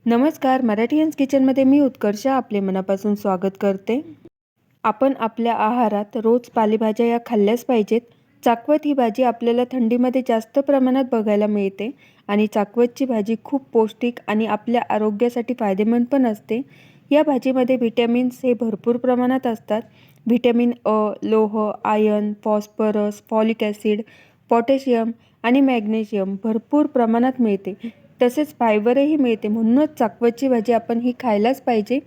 नमस्कार, मराठीयन्स किचनमध्ये मी उत्कर्षा आपले मनापासून स्वागत करते। आपण आपल्या आहारात रोज पालेभाज्या या खाल्ल्याच पाहिजेत। चाकवत ही भाजी आपल्याला थंडीमध्ये जास्त प्रमाणात बघायला मिळते आणि चाकवतची भाजी खूप पौष्टिक आणि आपल्या आरोग्यासाठी फायदेमंद पण असते। या भाजीमध्ये व्हिटॅमिन्स हे भरपूर प्रमाणात असतात। व्हिटॅमिन अ, लोह, iron, phosphorus, folic acid, potassium आणि मॅग्नेशियम भरपूर प्रमाणात मिळते। तसेच फायबरही मिळते, म्हणूनच चाकवतची भाजी आपण ही खायलाच पाहिजे।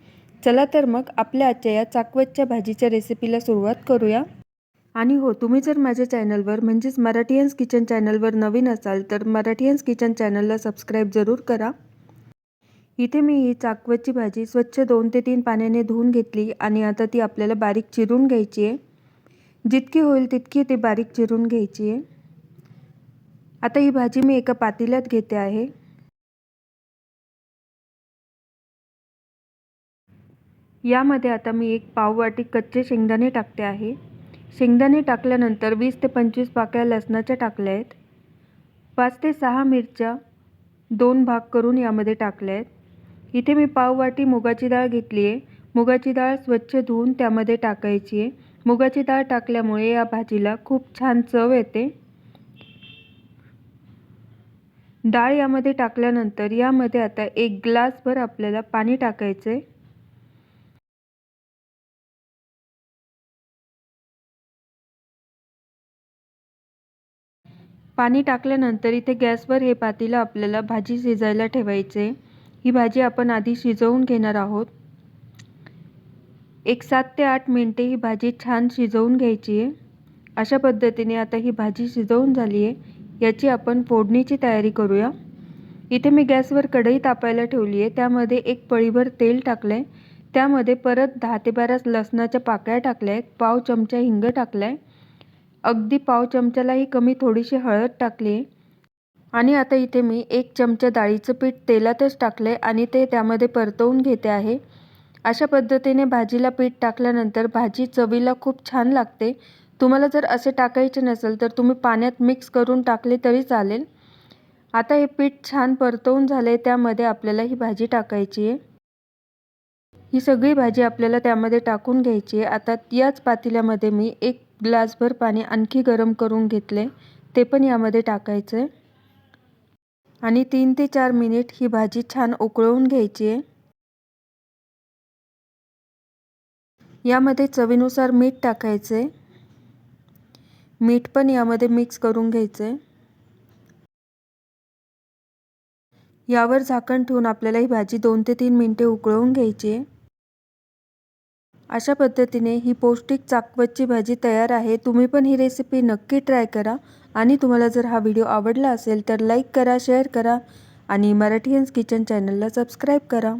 चला तर मग आपल्या आजच्या या चाकवतच्या भाजीच्या रेसिपीला सुरुवात करूया। आणि हो, तुम्ही जर माझ्या चॅनलवर म्हणजेच मराठीयन्स किचन चॅनलवर नवीन असाल तर मराठीयन्स किचन चॅनलला सबस्क्राईब जरूर करा। इथे मी ही चाकवतची भाजी स्वच्छ 2 ते 3 पाण्याने धुवून घेतली आणि आता ती आपल्याला बारीक चिरून घ्यायची आहे। जितकी होईल तितकी ती बारीक चिरून घ्यायची आहे। आता ही भाजी मी एका पातेल्यात घेते आहे। यामध्ये आता मी एक पाव वाटी कच्चे शेंगदाणे टाकते आहे। शेंगदाणे टाकल्यानंतर 20 ते 25 पाकळ्या लसणाच्या टाकल्या आहेत। 5 ते 6 मिरच्या 2 भाग करून यामध्ये टाकल्या आहेत। इथे मी पाव वाटी मुगाची डाळ घेतली आहे। मुगाची डाळ स्वच्छ धुवून त्यामध्ये टाकायची आहे। मुगाची डाळ टाकल्यामुळे या भाजीला खूप छान चव येते। डाळ यामध्ये टाकल्यानंतर यामध्ये आता 1 ग्लासभर आपल्याला पाणी टाकायचं आहे। पाणी टाकल्यानंतर इथे गॅसवर हे पातेलं आपल्याला भाजी शिजायला ठेवायचे। ही भाजी आपण आधी शिजवून घेणार आहोत। एक 7 ते 8 मिनिटे ही भाजी छान शिजवून घ्यायची आहे। अशा पद्धतीने आता ही भाजी शिजवून झाली आहे। याची आपण फोडणीची तयारी करूया। इथे मी गॅसवर कढई तापायला ठेवली आहे। त्यामध्ये एक पळीभर तेल टाकलं आहे। त्यामध्ये परत 10 ते 12 लसणाच्या पाकळ्या टाकल्या आहेत। पाव चमचा हिंग टाकला आहे। अगदी पाव चमच्यालाही कमी थोडीशी हळद टाकली आहे। आणि आता इथे मी 1 चमचा डाळीचं पीठ तेलातच टाकले आणि ते त्यामध्ये परतवून घेते आहे। अशा पद्धतीने भाजीला पीठ टाकल्यानंतर भाजी चवीला खूप छान लागते। तुम्हाला जर असे टाकायचे नसेल तर तुम्ही पाण्यात मिक्स करून टाकले तरी चालेल। आता हे पीठ छान परतवून झाले, त्यामध्ये आपल्याला ही भाजी टाकायची आहे। ही सगळी भाजी आपल्याला त्यामध्ये टाकून घ्यायची आहे। आता याच पातेल्यामध्ये मी 1 ग्लासभर पाणी आणखी गरम करून घेतले, ते पण यामध्ये टाकायचं आहे। आणि 3 ते 4 मिनिट ही भाजी छान उकळवून घ्यायची आहे। यामध्ये चवीनुसार मीठ टाकायचं आहे। मीठ पण यामध्ये मिक्स करून घ्यायचं आहे। यावर झाकण ठेवून आपल्याला ही भाजी 2 ते 3 मिनिटे उकळवून घ्यायची आहे। अशा पद्धतीने ही पौष्टिक चाकवतची भाजी तयार आहे। तुम्ही पण ही रेसिपी नक्की ट्राय करा आणि तुम्हाला जर हा व्हिडिओ आवडला असेल तर लाईक करा, शेअर करा आणि मराठीयन्स किचन चॅनलला सबस्क्राईब करा।